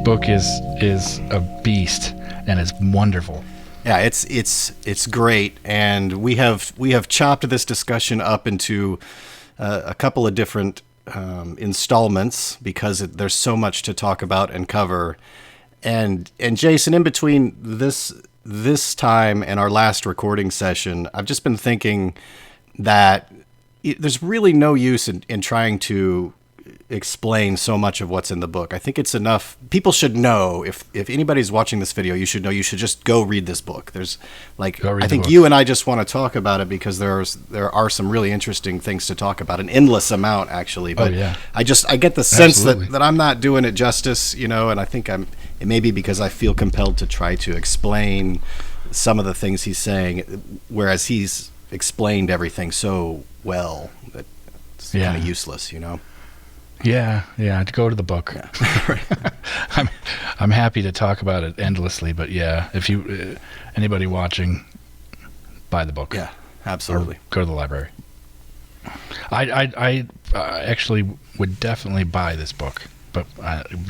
book is a beast, and it's wonderful. Yeah, it's great, and we have chopped this discussion up into a couple of different installments because there's so much to talk about and cover. And Jason, in between this time and our last recording session, I've just been thinking that there's really no use in trying to explain so much of what's in the book. I think it's enough. People should know, if anybody's watching this video, you should know, you should just go read this book. There's I think you and I just want to talk about it because there are some really interesting things to talk about, an endless amount actually. But I get the sense that I'm not doing it justice, and I think it may be because I feel compelled to try to explain some of the things he's saying, whereas he's explained everything so well that it's kind of useless, Yeah, to go to the book. Yeah. I'm happy to talk about it endlessly, but if you anybody watching, buy the book. Yeah, absolutely. Or go to the library. I actually would definitely buy this book, but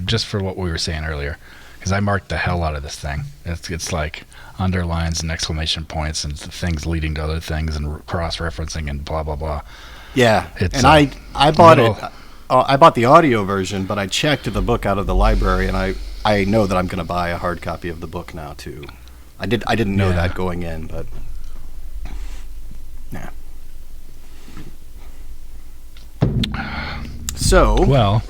just for what we were saying earlier, because I marked the hell out of this thing. It's like underlines and exclamation points and things leading to other things and cross-referencing and blah blah blah. Yeah, and I bought it. I bought the audio version, but I checked the book out of the library, and I know that I'm going to buy a hard copy of the book now too. I didn't know that going in, but yeah. So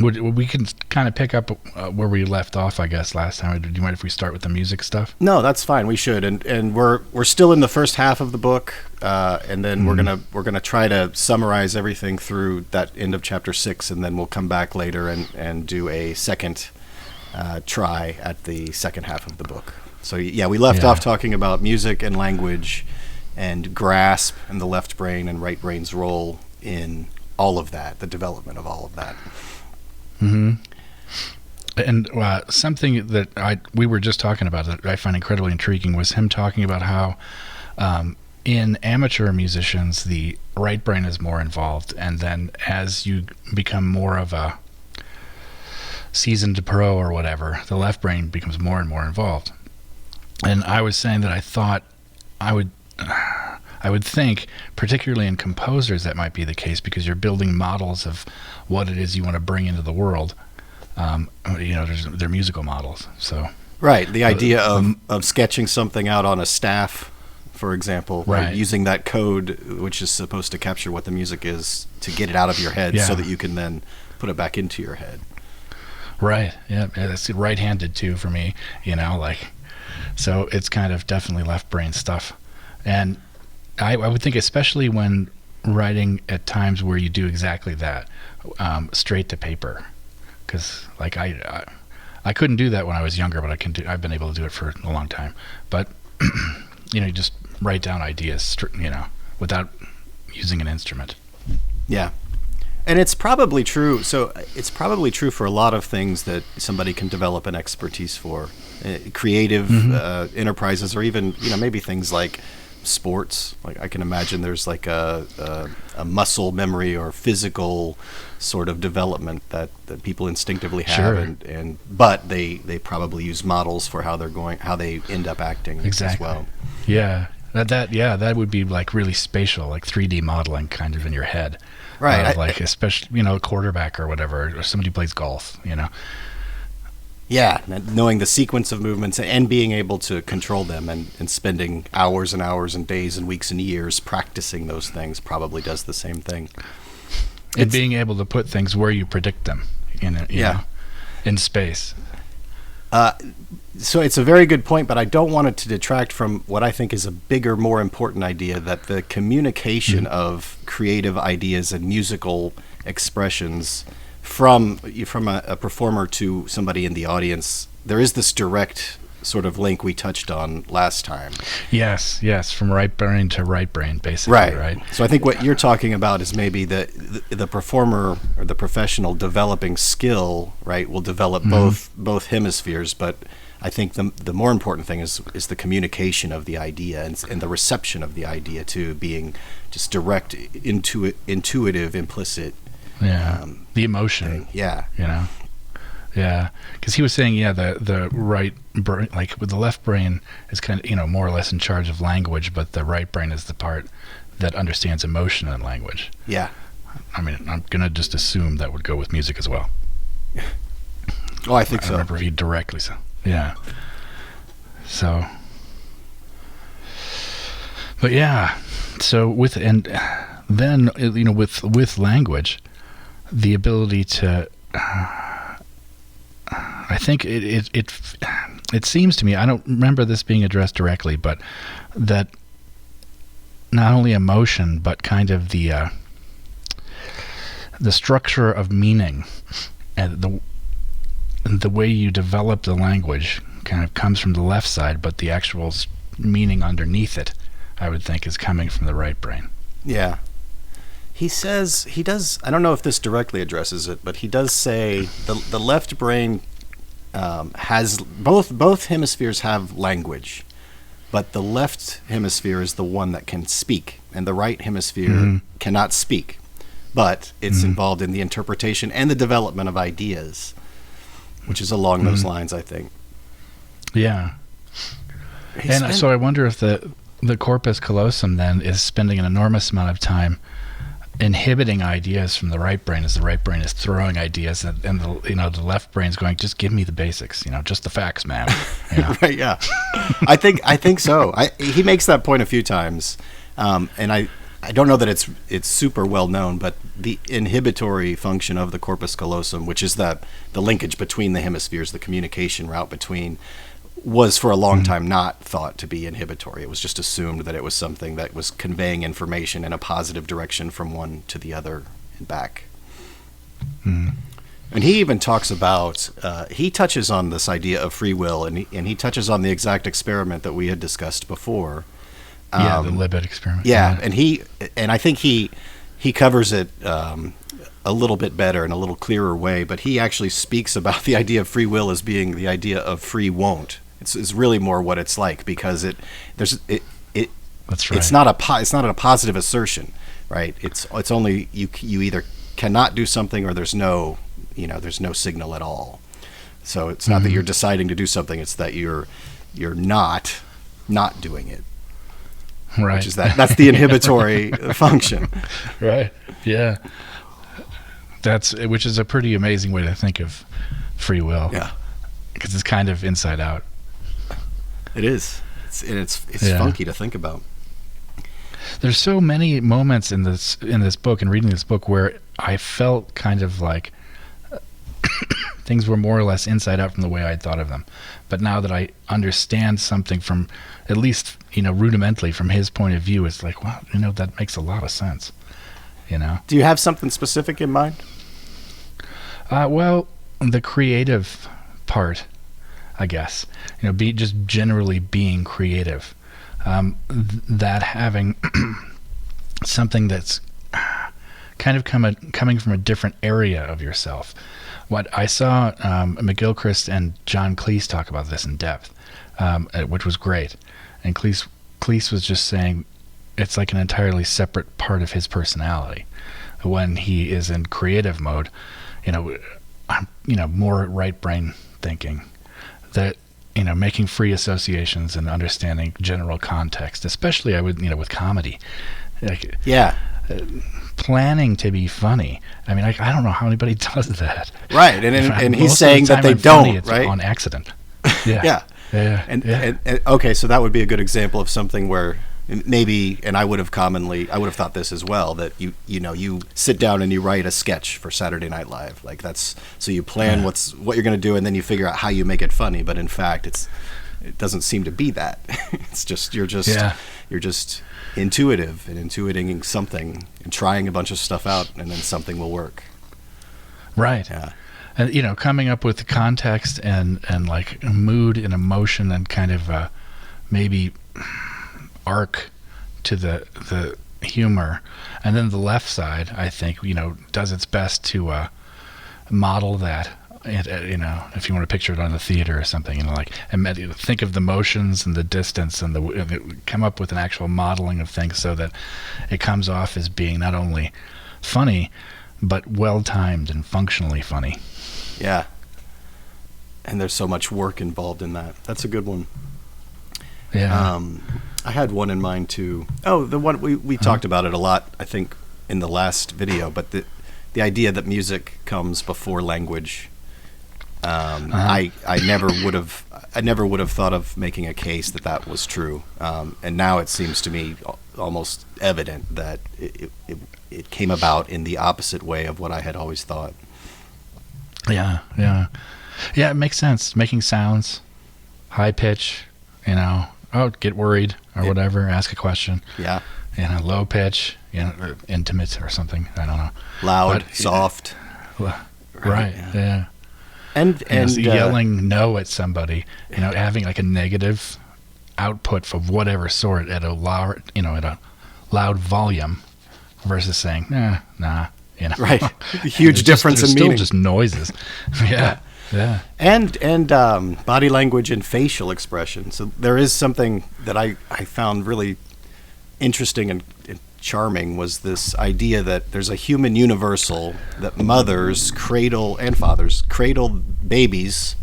we can kind of pick up where we left off, I guess, last time. Do you mind if we start with the music stuff? No, that's fine. We should, and we're still in the first half of the book, and then we're gonna try to summarize everything through that end of chapter 6, and then we'll come back later and do a second try at the second half of the book. So we left off talking about music and language, and grasp, and the left brain and right brain's role in all of that, the development of all of that. Mm-hmm. And something that we were just talking about that I find incredibly intriguing was him talking about how in amateur musicians the right brain is more involved, and then as you become more of a seasoned pro or whatever, the left brain becomes more and more involved. And I was saying that I thought I would think, particularly in composers, that might be the case because you're building models of what it is you want to bring into the world. They're musical models. So right, the idea of sketching something out on a staff, for example, right, using that code which is supposed to capture what the music is to get it out of your head, so that you can then put it back into your head. Right. Yeah, that's right-handed too for me. So it's kind of definitely left brain stuff, and I would think, especially when writing at times where you do exactly that, straight to paper, because I couldn't do that when I was younger, but I've been able to do it for a long time. But you just write down ideas, without using an instrument. Yeah, and it's probably true. So it's probably true for a lot of things that somebody can develop an expertise for, creative enterprises, or even maybe things like sports. Like I can imagine there's like a muscle memory or physical sort of development that people instinctively have, but they probably use models for how they end up acting as well. Yeah, that would be like really spatial, like 3D modeling kind of in your head, right? Especially a quarterback or whatever, or somebody who plays golf, Yeah, knowing the sequence of movements and being able to control them, and spending hours and hours and days and weeks and years practicing those things probably does the same thing. And being able to put things where you predict them, in space. So it's a very good point, but I don't want it to detract from what I think is a bigger, more important idea, that the communication of creative ideas and musical expressions from a performer to somebody in the audience, there is this direct sort of link we touched on last time. Yes, from right brain to right brain, basically. Right. So I think what you're talking about is maybe the performer or the professional developing skill, right, will develop both hemispheres, but I think the more important thing is the communication of the idea and the reception of the idea too, being just direct, intuitive, implicit Yeah. The emotion. thing. Yeah. You know? Yeah. Because he was saying, the right brain, like with the left brain is kind of, more or less in charge of language, but the right brain is the part that understands emotion and language. Yeah. I mean, I'm going to just assume that would go with music as well. Oh, I think I so. don't remember if he directly so. Yeah. So. But yeah. So with language, the ability to, I think it seems to me, I don't remember this being addressed directly, but that not only emotion, but kind of the structure of meaning and the way you develop the language kind of comes from the left side, but the actual meaning underneath it, I would think, is coming from the right brain. Yeah. He does, I don't know if this directly addresses it, but he does say the left brain has, both hemispheres have language, but the left hemisphere is the one that can speak, and the right hemisphere cannot speak, but it's involved in the interpretation and the development of ideas, which is along those lines, I think. Yeah. So I wonder if the corpus callosum then is spending an enormous amount of time inhibiting ideas from the right brain as the right brain is throwing ideas, and the left brain's going, just give me the basics, just the facts, man. Right, yeah. I think so. He makes that point a few times, and I don't know that it's super well known, but the inhibitory function of the corpus callosum, which is the linkage between the hemispheres, the communication route between, was for a long time not thought to be inhibitory. It was just assumed that it was something that was conveying information in a positive direction from one to the other and back. And he even talks about, he touches on this idea of free will, and he touches on the exact experiment that we had discussed before. The Libet experiment. Yeah, and I think he covers it a little bit better in a little clearer way, but he actually speaks about the idea of free will as being the idea of free won't. It's really more what it's like, because that's right. It's not a positive assertion, right? It's only you either cannot do something or there's no signal at all. So it's not that you're deciding to do something; it's that you're not doing it. Right. Which is that's the inhibitory function. Right. Yeah. Which is a pretty amazing way to think of free will. Yeah. Because it's kind of inside out. It is. It's funky to think about. There's so many moments in this book and reading this book where I felt kind of like things were more or less inside out from the way I'd thought of them. But now that I understand something from, at least, rudimentally from his point of view, it's like, wow, that makes a lot of sense. Do you have something specific in mind? Well, the creative part, I guess. Just generally being creative. That having something that's kind of coming from a different area of yourself. What I saw McGilchrist and John Cleese talk about this in depth, which was great. And Cleese was just saying it's like an entirely separate part of his personality. When he is in creative mode, more right brain thinking, that making free associations and understanding general context, especially I would with comedy, planning to be funny. I mean, I don't know how anybody does that. Right, and he's saying that they don't, it's right? On accident. Yeah. And okay, so that would be a good example of something where maybe, and I would have thought this as well, that you sit down and you write a sketch for Saturday Night Live, like so you plan what you're going to do, and then you figure out how you make it funny. But in fact, it doesn't seem to be that. It's just you're just intuitive and intuiting something and trying a bunch of stuff out, and then something will work. Right. Yeah. And coming up with the context and like mood and emotion and kind of maybe arc to the humor, and then the left side, I think, does its best to model that. If you want to picture it on the theater or something, and think of the motions and the distance and come up with an actual modeling of things so that it comes off as being not only funny, but well-timed and functionally funny. Yeah. And there's so much work involved in that. That's a good one. Yeah. I had one in mind too. Oh, the one we talked about it a lot, I think, in the last video, but the idea that music comes before language. I never would have thought of making a case that was true. And now it seems to me almost evident that it came about in the opposite way of what I had always thought. Yeah. It makes sense. Making sounds, high pitch, get worried or whatever, ask a question. Yeah. Low pitch, or intimate or something. I don't know. Loud, soft. Right. Yeah. And yelling no at somebody, having like a negative output of whatever sort at a loud volume versus saying nah. Right. Huge difference in meaning. Still just noises. Yeah. Yeah. And body language and facial expression. So there is something that I found really interesting and charming, was this idea that there's a human universal that mothers cradle and fathers cradle babies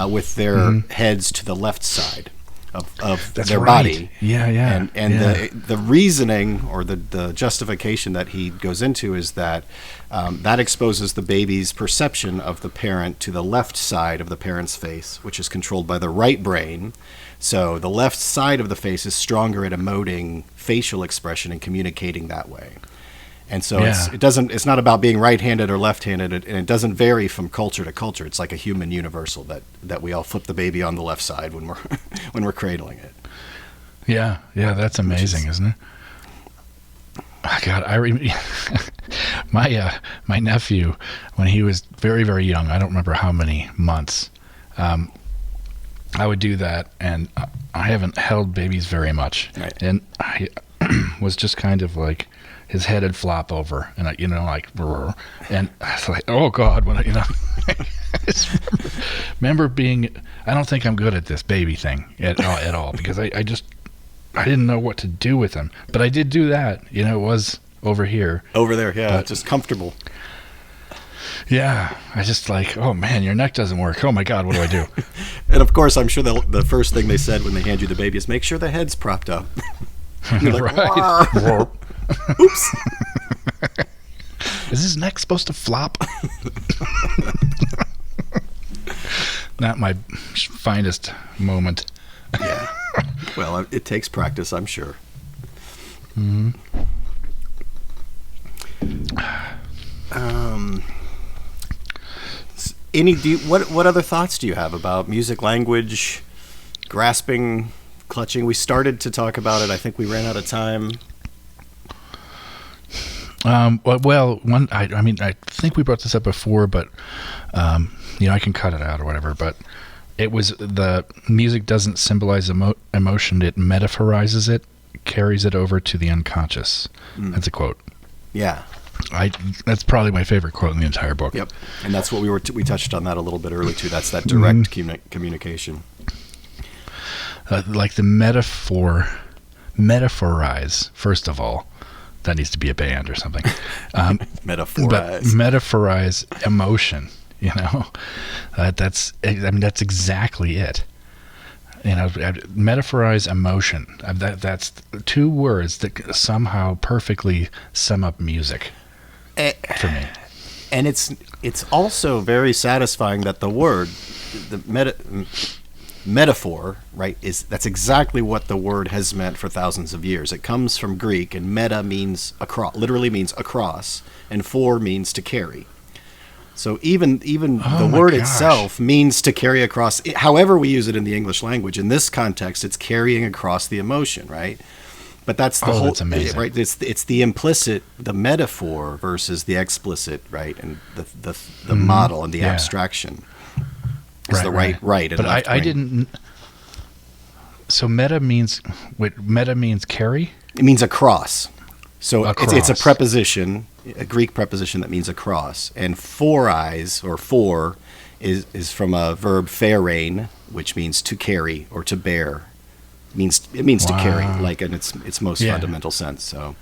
with their heads to the left side of their body. Yeah. And the reasoning or the justification that he goes into is that that exposes the baby's perception of the parent to the left side of the parent's face, which is controlled by the right brain. So the left side of the face is stronger at emoting facial expression and communicating that way. And so it's not about being right-handed or left-handed, and it doesn't vary from culture to culture. It's like a human universal that we all flip the baby on the left side when we're when we're cradling it. Yeah, that's amazing, isn't it? Oh, God, my nephew, when he was very, very young, I don't remember how many months, I would do that, and I haven't held babies very much, right. And I was just kind of like, his head would flop over, and and I was like, oh God, when I just remember being, I don't think I'm good at this baby thing at all, because I didn't know what to do with him, but I did do that, it was over there, but just comfortable. Yeah, I just like, oh man, your neck doesn't work. Oh my God, what do I do? And of course, I'm sure the first thing they said when they hand you the baby is make sure the head's propped up. You're like, right. Oops. Is his neck supposed to flop? Not my finest moment. Yeah. Well, it takes practice, I'm sure. Mm-hmm. What other thoughts do you have about music, language, grasping, clutching? We started to talk about it. I think we ran out of time. I think we brought this up before, but I can cut it out or whatever. But it was the music doesn't symbolize emotion; it metaphorizes it, carries it over to the unconscious. That's a quote. Yeah. That's probably my favorite quote in the entire book. Yep, and that's what we touched on that a little bit earlier too. That's that direct communication. Like the metaphorize. First of all, that needs to be a band or something. Metaphorize. But metaphorize emotion. That's exactly it. Metaphorize emotion. That's two words that somehow perfectly sum up music. For me. And it's also very satisfying that the word, the metaphor, right, that's exactly what the word has meant for thousands of years. It comes from Greek, and meta means literally means across, and for means to carry. So even the word itself means to carry across. However we use it in the English language, in this context, it's carrying across the emotion, right? But that's the whole, that's amazing. Right? It's the implicit, the metaphor versus the explicit, right? And the model and the abstraction is right. And but left I didn't. So meta means carry. It means across. So across. It's a preposition, a Greek preposition that means across. And foreize or for is from a verb pharein, which means to carry or to bear. It means to carry, like in its most fundamental sense. So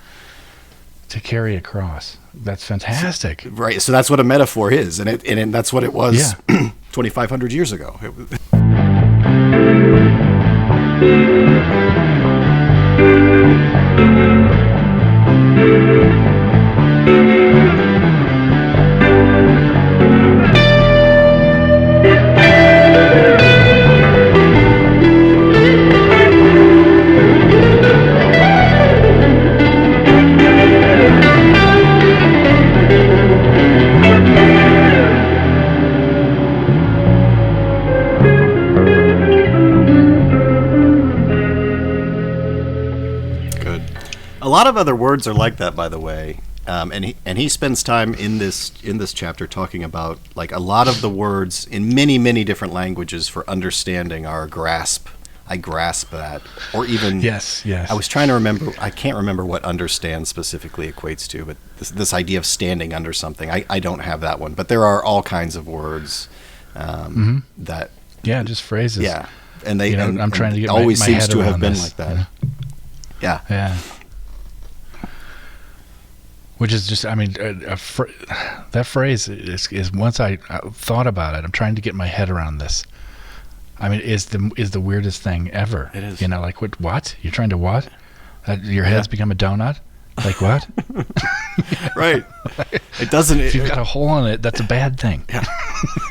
to carry a cross. That's fantastic. Right. So that's what a metaphor is, and that's what it was 2,500 years ago. A lot of other words are like that, by the way, and he spends time in this chapter talking about like a lot of the words in many different languages for understanding our grasp. I grasp that, or even yes. I was trying to remember. I can't remember what understand specifically equates to, but this idea of standing under something. I don't have that one, but there are all kinds of words that just phrases. Yeah, and they. I'm trying to get always my seems head to have around been this, like that. Yeah. Which is just, I mean, that phrase is once I thought about it, I'm trying to get my head around this. I mean, is the weirdest thing ever. It is. Like what? You're trying to what? Your head's become a donut? Like what? Right. It doesn't. If you've got a hole in it, that's a bad thing. Yeah.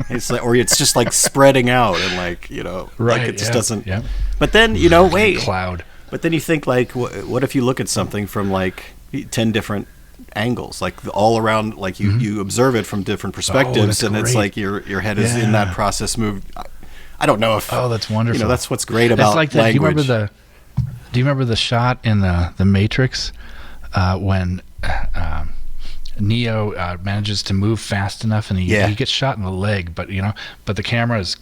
It's like, or it's just like spreading out and like right? Like it just doesn't. Yeah. But then wait. Cloud. But then you think like, what if you look at something from like 10 different angles, like all around, like you observe it from different perspectives, and it's like your head is in that process moved. I don't know if. Oh, that's wonderful. That's what's great about like that. language. Do you remember the shot in the Matrix when Neo manages to move fast enough and he gets shot in the leg, but the cameras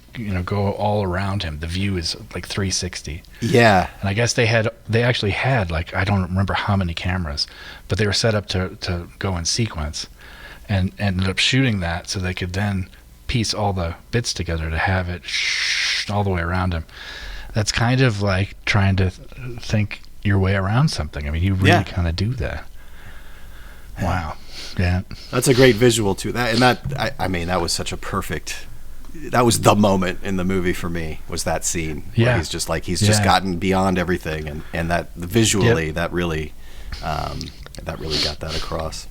go all around him. The view is like 360. Yeah. And I guess they actually had like, I don't remember how many cameras, but they were set up to go in sequence, and ended up shooting that so they could then piece all the bits together to have it all the way around him. That's kind of like trying to think your way around something. I mean, you really kind of do that. Wow. Yeah. That's a great visual too. That was such a perfect. That was the moment in the movie for me, was that scene where he's just just gotten beyond everything, and that visually that really got that across.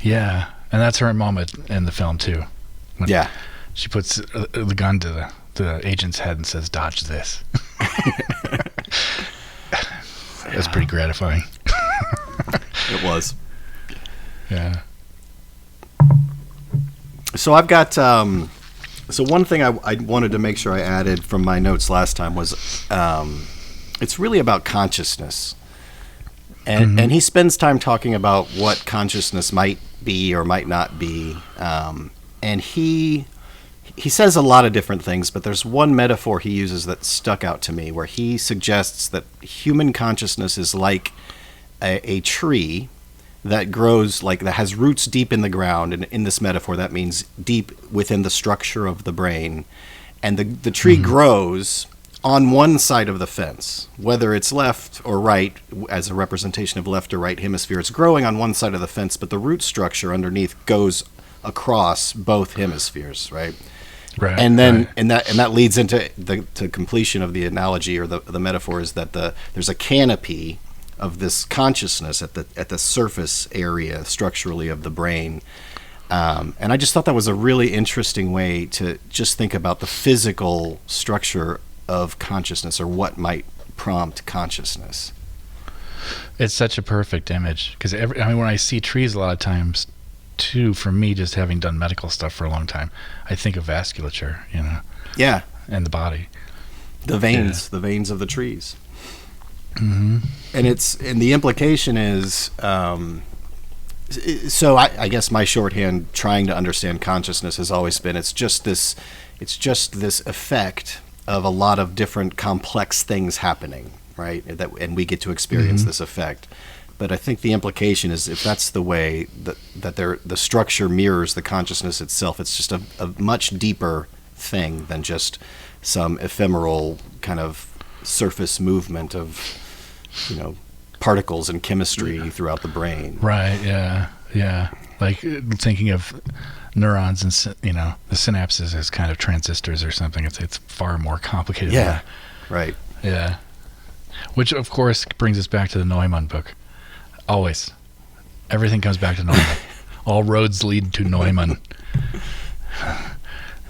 Yeah, and that's her moment in the film too. When she puts the gun to the agent's head and says, "Dodge this." That's pretty gratifying. It was. Yeah. So I've got. So one thing I wanted to make sure I added from my notes last time was, it's really about consciousness, and he spends time talking about what consciousness might be or might not be, and he says a lot of different things, but there's one metaphor he uses that stuck out to me, where he suggests that human consciousness is like a tree that grows, that has roots deep in the ground, and in this metaphor that means deep within the structure of the brain, and the tree grows on one side of the fence, whether it's left or right, as a representation of left or right hemisphere. It's growing on one side of the fence, but the root structure underneath goes across both hemispheres, right? Right. And then and that leads into the completion of the analogy, or the metaphor, is that there's a canopy of this consciousness at the surface area structurally of the brain, and I just thought that was a really interesting way to just think about the physical structure of consciousness, or what might prompt consciousness. It's such a perfect image, because when I see trees a lot of times too, for me, just having done medical stuff for a long time, I think of vasculature, Yeah. and the body, the veins of the trees. Mm-hmm. And the implication is, so I guess my shorthand trying to understand consciousness has always been, it's just this effect of a lot of different complex things happening, right? And we get to experience this effect. But I think the implication is, if that's the way that the structure mirrors the consciousness itself, it's just a much deeper thing than just some ephemeral kind of surface movement of particles and chemistry throughout the brain. Right. Yeah. Yeah. Like thinking of neurons and the synapses as kind of transistors or something. It's far more complicated. Yeah. Than that. Right. Yeah. Which of course brings us back to the Neumann book. Always, everything comes back to Neumann. All roads lead to Neumann.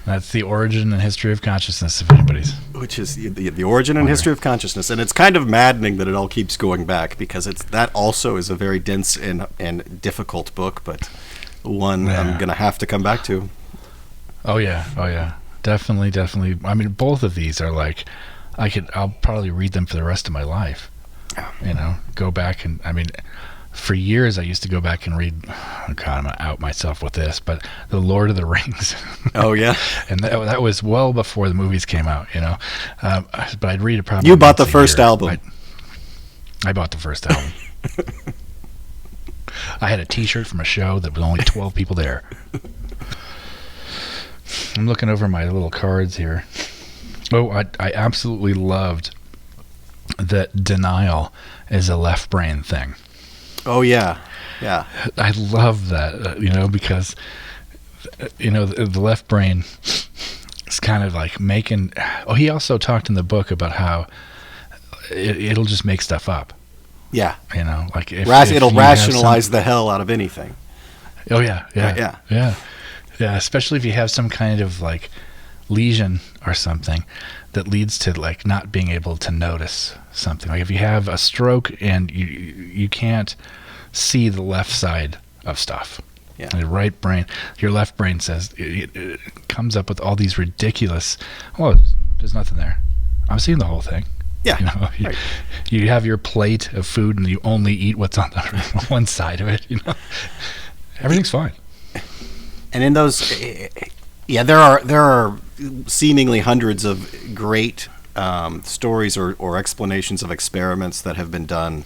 That's the origin and history of consciousness, if anybody's. Which is the origin and history of consciousness. And it's kind of maddening that it all keeps going back, because that also is a very dense and difficult book, but one I'm going to have to come back to. Oh, yeah. Definitely. I mean, both of these are like, I'll probably read them for the rest of my life. Go back and, I mean, for years I used to go back and read, oh God, I'm going to out myself with this, but The Lord of the Rings. Oh, yeah? And that was well before the movies came out, but I'd read it probably. You bought the first album. I bought the first album. I had a t-shirt from a show that was only 12 people there. I'm looking over my little cards here. Oh, I absolutely loved that denial is a left brain thing. Oh, yeah. Yeah. I love that, because, the left brain is kind of like making... Oh, he also talked in the book about how it'll just make stuff up. Yeah. Like if it'll rationalize the hell out of anything. Oh, yeah. Yeah. Yeah. Yeah, especially if you have some kind of like lesion or something that leads to like not being able to notice something. Like if you have a stroke and you can't see the left side of stuff. Yeah. The right brain, your left brain says it comes up with all these ridiculous. Oh, there's nothing there. I'm seeing the whole thing. Yeah. You have your plate of food and you only eat what's on the one side of it. Everything's fine. And in those, there are seemingly hundreds of great stories or explanations of experiments that have been done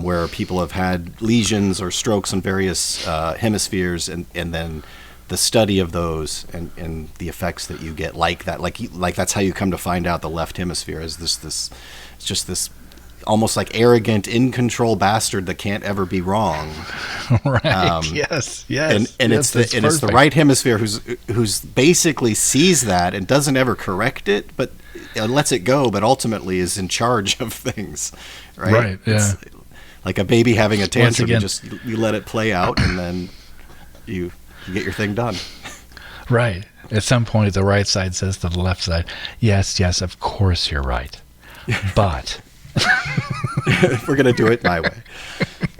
where people have had lesions or strokes on various hemispheres, and then the study of those and the effects that you get like that, like that's how you come to find out the left hemisphere is this it's just this almost like arrogant, in control bastard that can't ever be wrong. Right. Yes. And it's the right hemisphere who's basically sees that and doesn't ever correct it, but lets it go, but ultimately is in charge of things. Right. Yeah. It's like a baby having a tantrum. You let it play out, and then you get your thing done. Right. At some point, the right side says to the left side, "Yes, of course you're right, but." We're going to do it my way.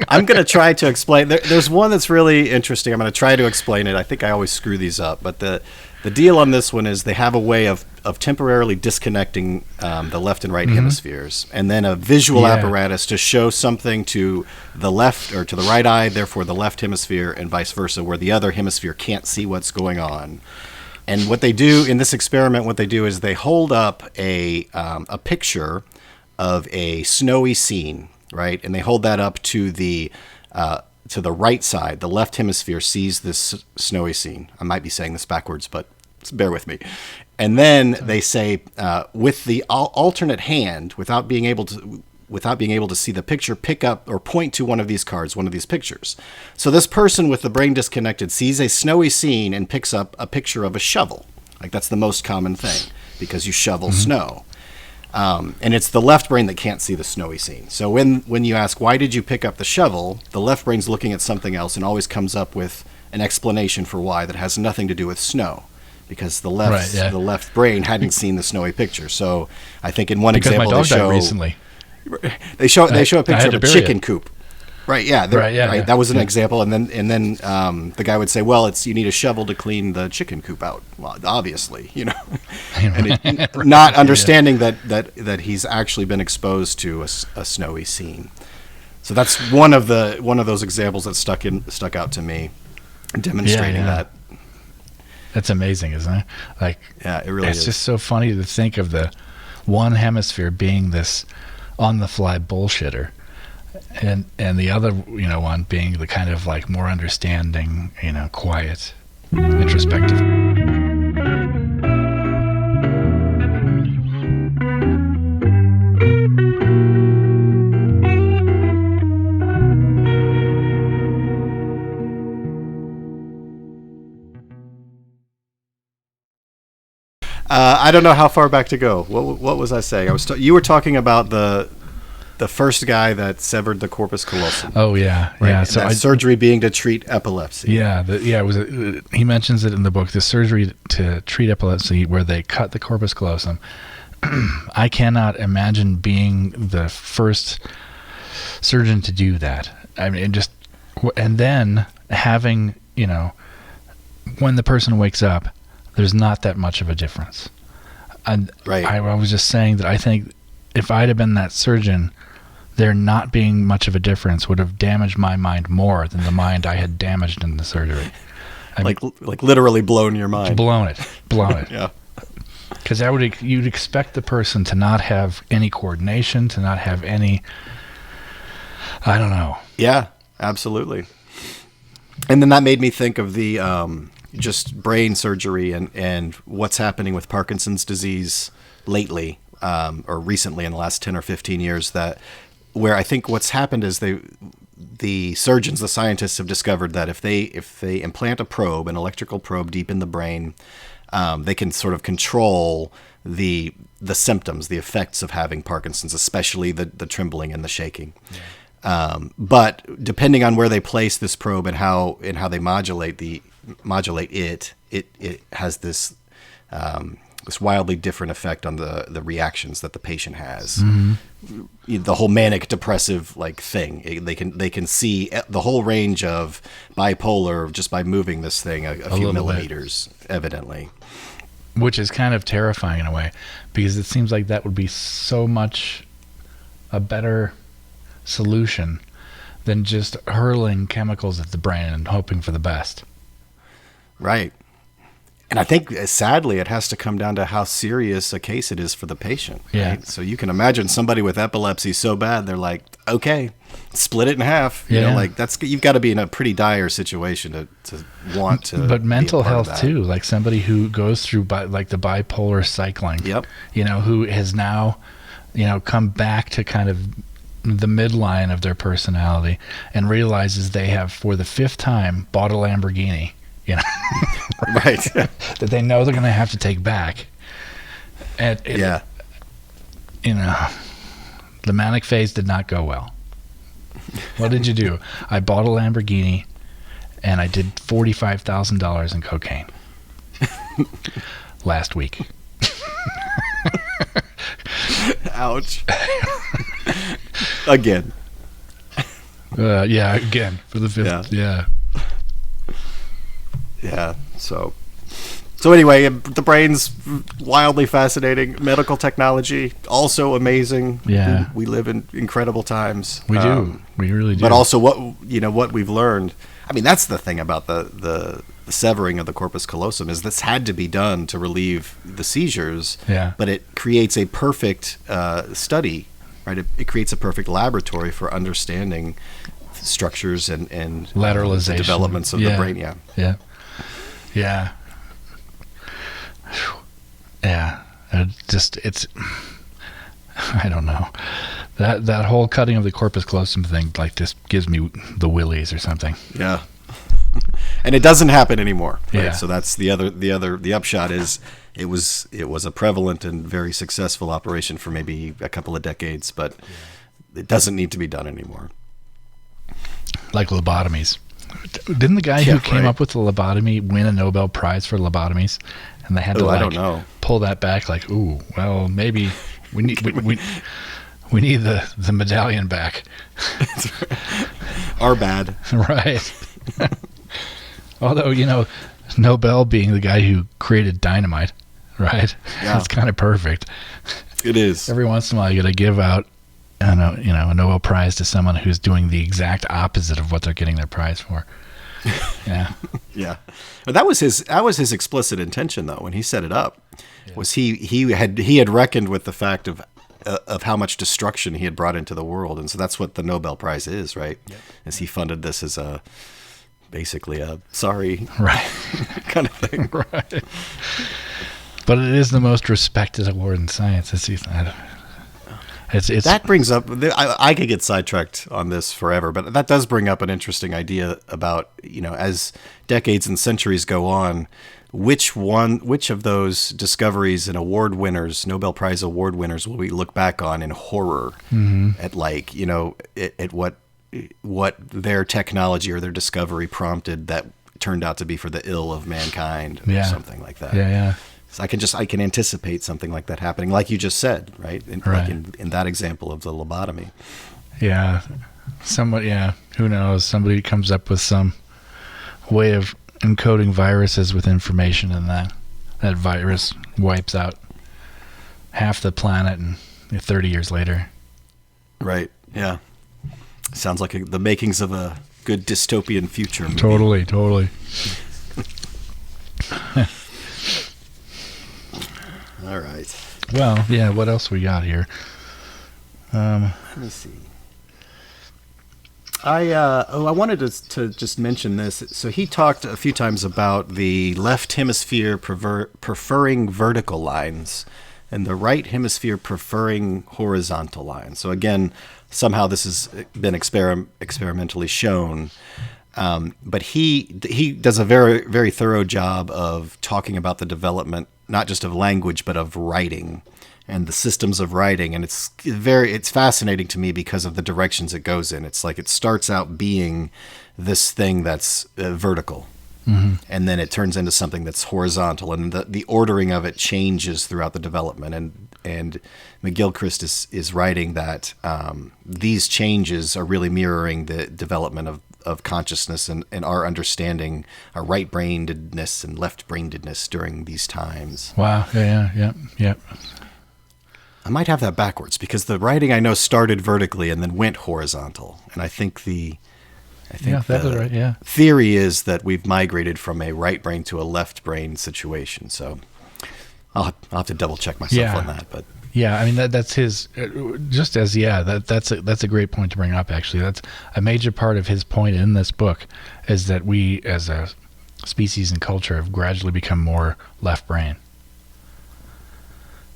I'm going to try to explain. There's one that's really interesting. I'm going to try to explain it. I think I always screw these up. But the deal on this one is they have a way of temporarily disconnecting the left and right hemispheres, and then a visual apparatus to show something to the left or to the right eye, therefore the left hemisphere, and vice versa, where the other hemisphere can't see what's going on. And what they do in this experiment, is they hold up a picture of a snowy scene, right? And they hold that up to the right side. The left hemisphere sees this snowy scene. I might be saying this backwards, but bear with me. And then they say, with the alternate hand, without being able to see the picture, pick up or point to one of these cards, one of these pictures. So this person with the brain disconnected sees a snowy scene and picks up a picture of a shovel. Like that's the most common thing, because you shovel snow. And it's the left brain that can't see the snowy scene. So when you ask, why did you pick up the shovel, the left brain's looking at something else and always comes up with an explanation for why that has nothing to do with snow, because the left brain hadn't seen the snowy picture. So I think in one example my dog died recently. They show a picture of a chicken coop. Right, yeah. That was an example, and then the guy would say, "Well, you need a shovel to clean the chicken coop out." Well, obviously, and not understanding that he's actually been exposed to a snowy scene. So that's one of those examples that stuck out to me, demonstrating that. That's amazing, isn't it? Like, yeah, it really is. It's just so funny to think of the one hemisphere being this on-the-fly bullshitter. And the other, one being the kind of like more understanding, quiet, introspective. I don't know how far back to go. What was I saying? You were talking about the first guy that severed the corpus callosum. Oh yeah, right? yeah. So surgery being to treat epilepsy. Yeah, it was. He mentions it in the book. The surgery to treat epilepsy, where they cut the corpus callosum. I cannot imagine being the first surgeon to do that. I mean, and then having, when the person wakes up, there's not that much of a difference. And right. I was just saying that I think if I'd have been that surgeon, there not being much of a difference would have damaged my mind more than the mind I had damaged in the surgery. Like literally blown your mind. Blown it. Yeah. Because you'd expect the person to not have any coordination, to not have any, I don't know. Yeah, absolutely. And then that made me think of the just brain surgery and what's happening with Parkinson's disease lately, or recently in the last 10 or 15 years, where I think what's happened is the surgeons, the scientists have discovered that if they implant a probe, an electrical probe deep in the brain, they can sort of control the symptoms, the effects of having Parkinson's, especially the trembling and the shaking. Yeah. But depending on where they place this probe and how they modulate it has this wildly different effect on the reactions that the patient has. Mm-hmm. The whole manic depressive thing. They can see the whole range of bipolar just by moving this thing a few millimeters, evidently. Which is kind of terrifying in a way, because it seems like that would be so much a better solution than just hurling chemicals at the brain and hoping for the best. Right. And I think, sadly, it has to come down to how serious a case it is for the patient. Yeah. Right? So you can imagine somebody with epilepsy so bad, they're like, okay, split it in half. You know, you've got to be in a pretty dire situation to want to. But mental health too, like somebody who goes through the bipolar cycling. Yep. Who has now, come back to kind of the midline of their personality and realizes they have, for the fifth time, bought a Lamborghini. Right. That they know they're going to have to take back. And the manic phase did not go well. What did you do? I bought a Lamborghini and I did $45,000 in cocaine last week. Ouch. Again. Again for the fifth. Yeah. Yeah. So anyway, the brain's wildly fascinating. Medical technology also amazing. Yeah. We live in incredible times. We do. We really do. But also what we've learned. I mean, that's the thing about the severing of the corpus callosum is this had to be done to relieve the seizures. Yeah. But it creates a perfect study, right? It creates a perfect laboratory for understanding structures and lateralization, developments of the brain. Yeah. Yeah. Yeah. Yeah. It's I don't know. That whole cutting of the corpus callosum thing just gives me the willies or something. Yeah. And it doesn't happen anymore. Right? Yeah. So that's the upshot is it was a prevalent and very successful operation for maybe a couple of decades, but it doesn't need to be done anymore. Like lobotomies. Didn't the guy who came up with the lobotomy win a Nobel Prize for lobotomies? And they had to I don't know. Pull that back maybe we need we need the medallion back. Our bad. Right. Although, Nobel being the guy who created dynamite, right? Yeah. It's kind of perfect. It is. Every once in a while you got to give out a Nobel Prize to someone who's doing the exact opposite of what they're getting their prize for. Yeah. Yeah. But that was his explicit intention though when he set it up. Yeah. Was he had reckoned with the fact of how much destruction he had brought into the world, and so that's what the Nobel Prize is, right? Yep. As he funded this as basically a sorry right kind of thing. Right. But it is the most respected award in science. It's that brings up. I could get sidetracked on this forever, but that does bring up an interesting idea about, as decades and centuries go on, which of those discoveries and award winners, Nobel Prize award winners, will we look back on in horror at at what their technology or their discovery prompted that turned out to be for the ill of mankind or something like that. Yeah. So I can anticipate something like that happening, like you just said, right? Like in that example of the lobotomy. Yeah. Who knows? Somebody comes up with some way of encoding viruses with information, and that virus wipes out half the planet and 30 years later. Right. Yeah. Sounds like the makings of a good dystopian future movie. Totally. All right. Well, yeah, what else we got here? Let me see. I wanted to just mention this. So he talked a few times about the left hemisphere preferring vertical lines and the right hemisphere preferring horizontal lines. So again, somehow this has been experimentally shown. But he does a very, very thorough job of talking about the development, not just of language, but of writing and the systems of writing. And it's fascinating to me because of the directions it goes in. It's like it starts out being this thing that's vertical, and then it turns into something that's horizontal, and the ordering of it changes throughout the development. And McGilchrist is writing that these changes are really mirroring the development of consciousness and our understanding our right-brainedness and left-brainedness during these times. Wow. Yeah. I might have that backwards because the writing I know started vertically and then went horizontal. And I think the theory is that we've migrated from a right brain to a left brain situation. So I'll have to double check myself on that. But yeah, I mean that's his. That's a great point to bring up. Actually, that's a major part of his point in this book, is that we as a species and culture have gradually become more left brain.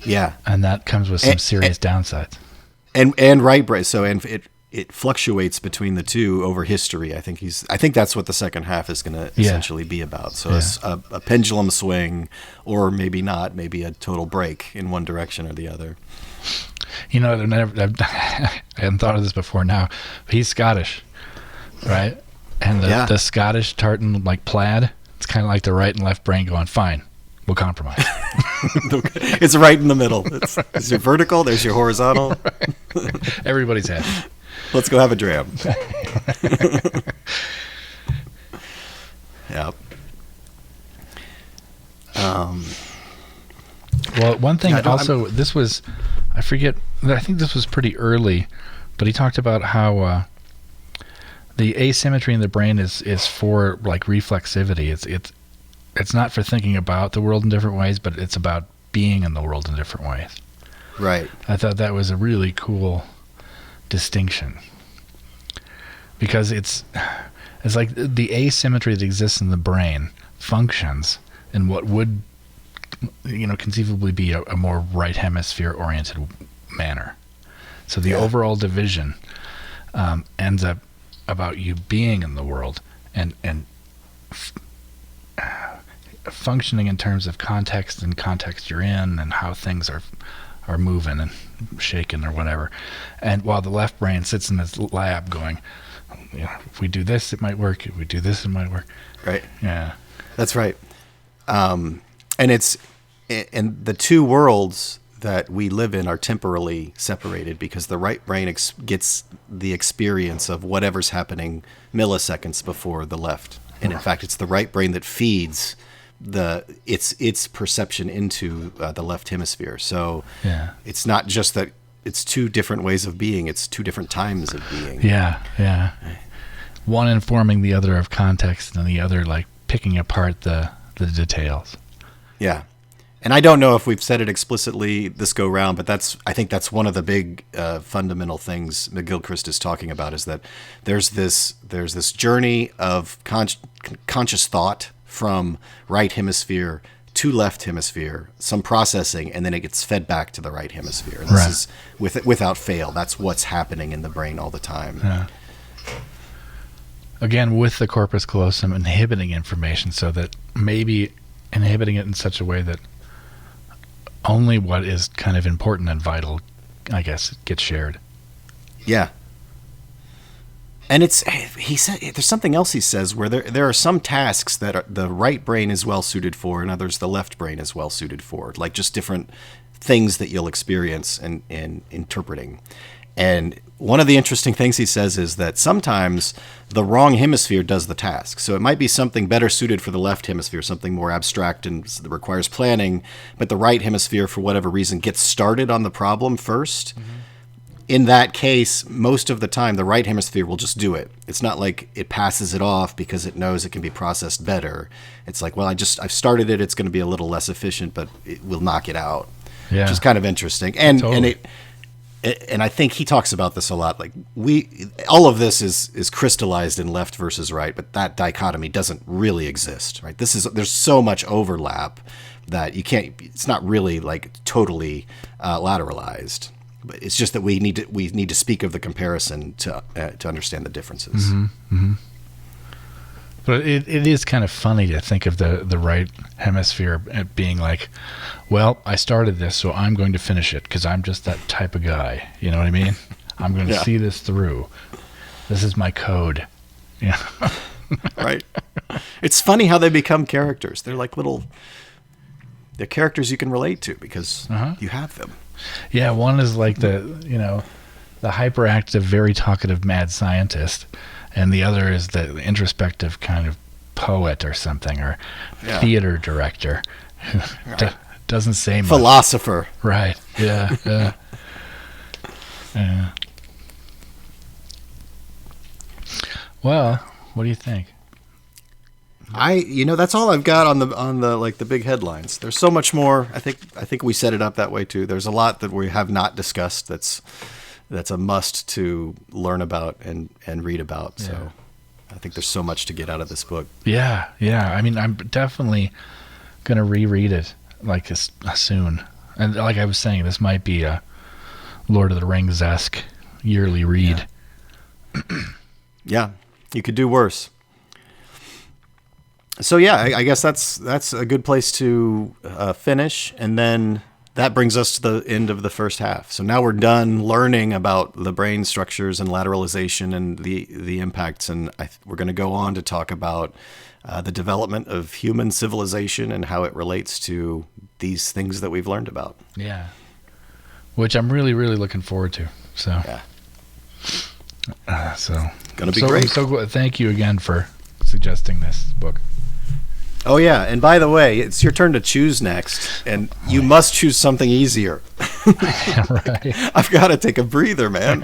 Yeah, and that comes with some serious downsides. And right brain. So it fluctuates between the two over history. I think that's what the second half is going to essentially be about. So it's a pendulum swing, or maybe not, maybe a total break in one direction or the other. I hadn't thought of this before now, but he's Scottish, right? And the Scottish tartan, like plaid, it's kind of like the right and left brain going, fine, we'll compromise. It's right in the middle. It's your vertical, there's your horizontal. Right. Everybody's happy. Let's go have a dram. Yep. Well, one thing also, this was, I think this was pretty early, but he talked about how the asymmetry in the brain is for like reflexivity. It's not for thinking about the world in different ways, but it's about being in the world in different ways. Right. I thought that was a really cool distinction, because it's like the asymmetry that exists in the brain functions in what would conceivably be a more right hemisphere oriented manner. So the overall division ends up about you being in the world and functioning in terms of context and context you're in and how things are moving and shaking or whatever. And while the left brain sits in this lab going, if we do this, it might work. If we do this, it might work. Right. Yeah. That's right. And the two worlds that we live in are temporally separated because the right brain gets the experience of whatever's happening milliseconds before the left. And in fact, it's the right brain that feeds its perception into the left hemisphere. So it's not just that it's two different ways of being, it's two different times of being. Yeah. One informing the other of context and the other like picking apart the details. Yeah. And I don't know if we've said it explicitly this go round, but I think that's one of the big fundamental things McGilchrist is talking about, is that there's this journey of conscious thought from right hemisphere to left hemisphere, some processing, and then it gets fed back to the right hemisphere. And this is without fail. That's what's happening in the brain all the time. Yeah. Again, with the corpus callosum inhibiting information, so that maybe inhibiting it in such a way that only what is kind of important and vital, I guess, gets shared. Yeah. And he said there's something else he says where there are some tasks that the right brain is well suited for, and others the left brain is well suited for, like just different things that you'll experience in interpreting. And one of the interesting things he says is that sometimes the wrong hemisphere does the task. So it might be something better suited for the left hemisphere, something more abstract and that requires planning, but the right hemisphere, for whatever reason, gets started on the problem first. Mm-hmm. In that case, most of the time, the right hemisphere will just do it. It's not like it passes it off because it knows it can be processed better. It's like, well, I've started it. It's going to be a little less efficient, but it will knock it out. Yeah. Which is kind of interesting. And totally. And I think he talks about this a lot. Like all of this is crystallized in left versus right, but that dichotomy doesn't really exist, right? There's so much overlap that you can't. It's not really like totally lateralized. But it's just that we need to speak of the comparison to understand the differences. Mm-hmm, mm-hmm. But it is kind of funny to think of the right hemisphere being like, well, I started this, so I'm going to finish it because I'm just that type of guy. You know what I mean? I'm going to see this through. This is my code. Yeah. Right. It's funny how they become characters. They're like they're characters you can relate to because you have them. Yeah, one is like the hyperactive, very talkative mad scientist, and the other is the introspective kind of poet or something, or theater director who doesn't say much. Philosopher. Right. Yeah. Yeah. Well, what do you think? That's all I've got on the like the big headlines. There's so much more. I think we set it up that way too. There's a lot that we have not discussed that's a must to learn about and read about. So I think there's so much to get out of this book. Yeah. I mean, I'm definitely going to reread it like soon. And like I was saying, this might be a Lord of the Rings-esque yearly read. Yeah, you could do worse. So yeah, I guess that's a good place to finish, and then that brings us to the end of the first half. So now we're done learning about the brain structures and lateralization and the impacts, and we're going to go on to talk about the development of human civilization and how it relates to these things that we've learned about. Yeah, which I'm really, really looking forward to. So yeah, so going to be great. So thank you again for suggesting this book. Oh, yeah. And by the way, it's your turn to choose next, and you must choose something easier. Right. I've got to take a breather, man.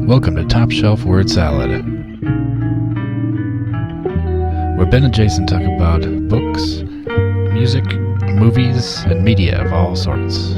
Welcome to Top Shelf Word Salad, where Ben and Jason talk about books, music, movies, and media of all sorts.